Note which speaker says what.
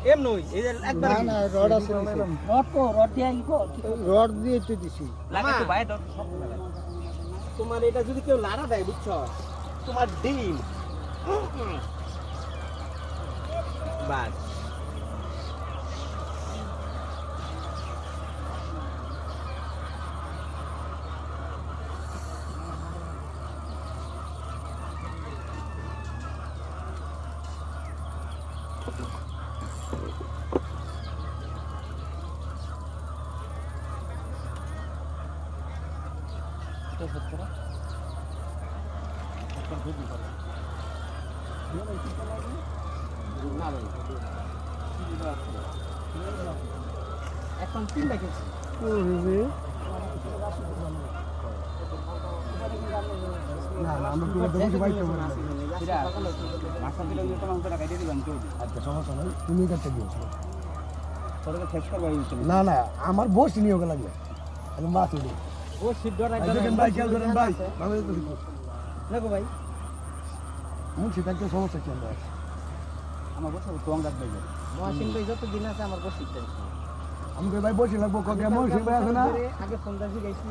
Speaker 1: M নই এই যে একবার
Speaker 2: না না রড আছে
Speaker 3: রড দিয়ে কি কর
Speaker 2: রড দিয়ে তো দিছি
Speaker 1: লাগা তো ভাই ডক্টর সব লাগা তোমার এটা যদি কেউ লাড়া দেয় বুঝছো তোমার ডিম বাস এখন তিনটা কেজি
Speaker 2: না না আমরা পুরো দেবো ভাই কেমন
Speaker 1: মাছ দিলে ওই তোমার টাকা দিয়ে দিবেন তো
Speaker 2: আচ্ছা সমস্যা নাই তুমি কাটতে দিয়েছো
Speaker 1: তোরকে ফেস করবা
Speaker 2: না না আমার বস নিয়োগ লাগবে আমি মাছ উঠে
Speaker 1: ও সিদ্ধ
Speaker 2: দেখেন ভাই খেয়াল করেন ভাই ভালো
Speaker 1: দেখো ভাই
Speaker 2: মুখ সেটা একটা সমস্যা কি আমরা
Speaker 1: আমার বসে তোয়াং রাখবে মহাসিন ভাই যত দিন আছে আমার বসে
Speaker 2: আমি ভাই বসে লাগবো কেমন সে ভাই আছে না
Speaker 1: আগে ফোন দাসি গেছি